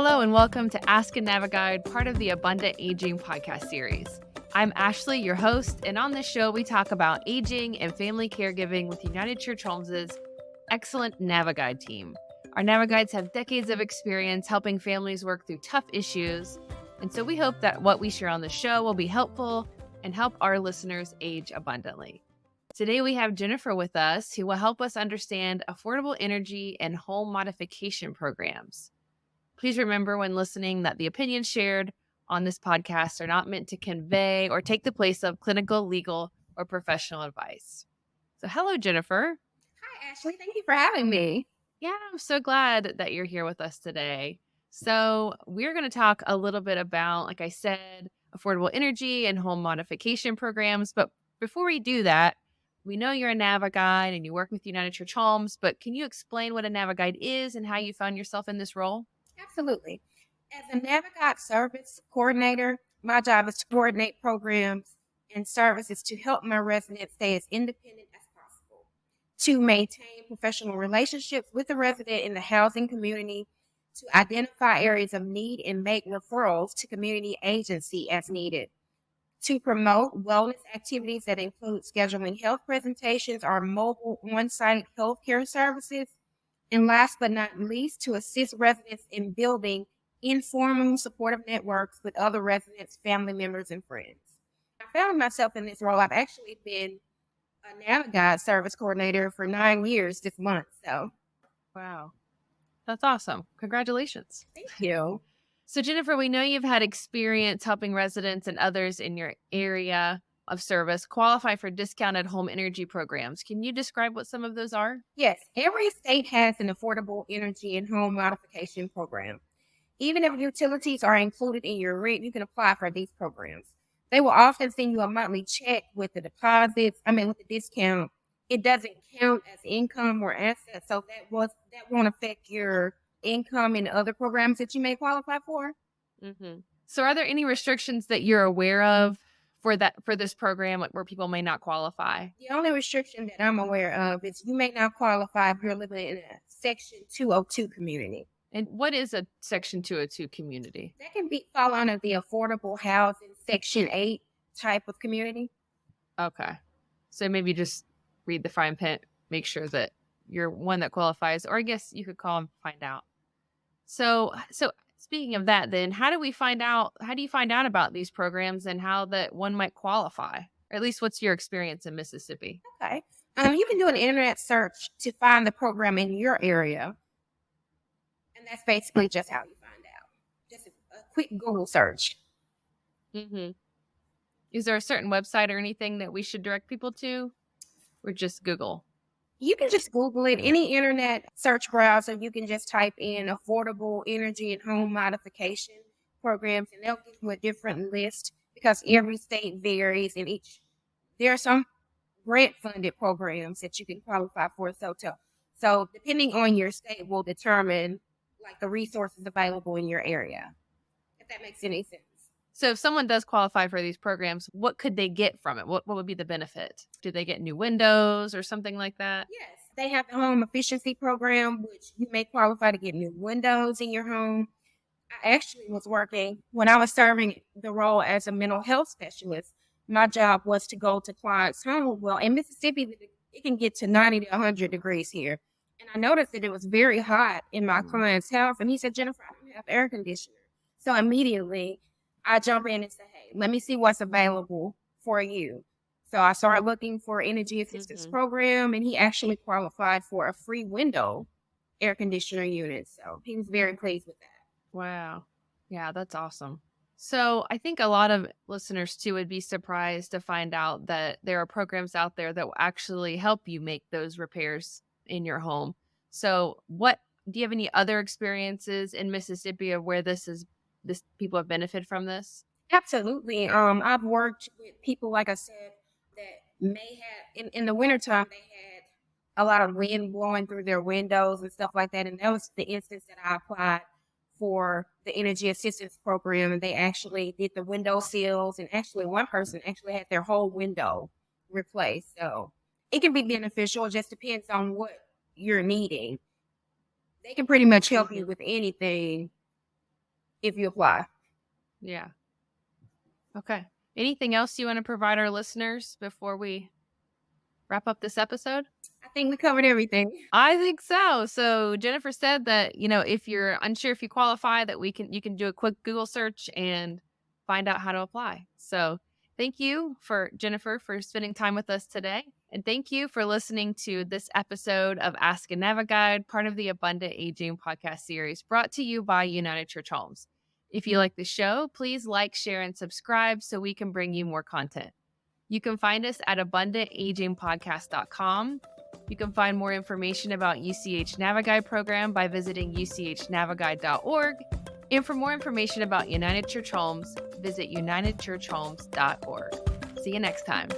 Hello and welcome to Ask a NaviGuide, part of the Abundant Aging podcast series. I'm Ashley, your host, and on this show we talk about aging and family caregiving with United Church Homes' excellent NaviGuide team. Our NaviGuides have decades of experience helping families work through tough issues, and so we hope that what we share on the show will be helpful and help our listeners age abundantly. Today we have Jennifer with us who will help us understand affordable energy and home modification programs. Please remember when listening that the opinions shared on this podcast are not meant to convey or take the place of clinical, legal, or professional advice. So hello, Jennifer. Hi, Ashley. Thank you for having me. Yeah, I'm so glad that you're here with us today. So we're going to talk a little bit about, like I said, affordable energy and home modification programs. But before we do that, we know you're a NaviGuide and you work with United Church Homes, but can you explain what a NaviGuide is and how you found yourself in this role? Absolutely. As a NaviGuide service coordinator, my job is to coordinate programs and services to help my residents stay as independent as possible, to maintain professional relationships with the resident in the housing community, to identify areas of need and make referrals to community agency as needed, to promote wellness activities that include scheduling health presentations or mobile on-site healthcare services, and last but not least, to assist residents in building informal supportive networks with other residents, family members, and friends. I found myself in this role. I've actually been a NaviGuide service coordinator for 9 years this month. So, wow, that's awesome. Congratulations. Thank you. So, Jennifer, we know you've had experience helping residents and others in your area of service qualify for discounted home energy programs. Can you describe what some of those are? Yes, every state has an affordable energy and home modification program. Even if utilities are included in your rent, you can apply for these programs. They will often send you a monthly check with the with the discount. It doesn't count as income or assets, so that won't affect your income in other programs that you may qualify for. Mm-hmm. So are there any restrictions that you're aware of for this program, like where people may not qualify? The only restriction that I'm aware of is you may not qualify if you're living in a Section 202 community. And what is a Section 202 community? That can fall under the affordable housing Section 8 type of community. Okay. So maybe just read the fine print, make sure that you're one that qualifies, or I guess you could call and find out. So speaking of that, then how do you find out about these programs and how that one might qualify? Or at least what's your experience in Mississippi? Okay. You can do an internet search to find the program in your area. And that's basically just how you find out. Just a quick Google search. Mm-hmm. Is there a certain website or anything that we should direct people to? Or just Google? You can just Google it. Any internet search browser, you can just type in affordable energy and home modification programs, and they'll give you a different list because every state varies. There are some grant-funded programs that you can qualify for. So depending on your state will determine like the resources available in your area, if that makes any sense. So if someone does qualify for these programs, what could they get from it? What would be the benefit? Do they get new windows or something like that? Yes, they have the home efficiency program, which you may qualify to get new windows in your home. I actually was working when I was serving the role as a mental health specialist. My job was to go to clients' home. Well, in Mississippi, it can get to 90 to 100 degrees here. And I noticed that it was very hot in my client's house. And he said, Jennifer, I don't have air conditioner. So immediately I jump in and say, hey, let me see what's available for you. So I started looking for energy assistance program, and he actually qualified for a free window air conditioner unit. So he was very pleased with that. Wow. Yeah, that's awesome. So I think a lot of listeners too would be surprised to find out that there are programs out there that will actually help you make those repairs in your home. So do you have any other experiences in Mississippi of where this people have benefited from this? Absolutely. I've worked with people, like I said, that may have in the wintertime, they had a lot of wind blowing through their windows and stuff like that. And that was the instance that I applied for the energy assistance program, and they actually did the window sills, and actually one person actually had their whole window replaced. So it can be beneficial. It just depends on what you're needing. They can pretty much help you with anything if you apply. Yeah. Okay. Anything else you want to provide our listeners before we wrap up this episode? I think we covered everything. I think so. So Jennifer said that, if you're unsure if you qualify, that you can do a quick Google search and find out how to apply. So thank you Jennifer for spending time with us today. And thank you for listening to this episode of Ask a NaviGuide, part of the Abundant Aging podcast series brought to you by United Church Homes. If you like the show, please like, share, and subscribe so we can bring you more content. You can find us at abundantagingpodcast.com. You can find more information about UCH NaviGuide program by visiting uchnaviguide.org. And for more information about United Church Homes, visit unitedchurchhomes.org. See you next time.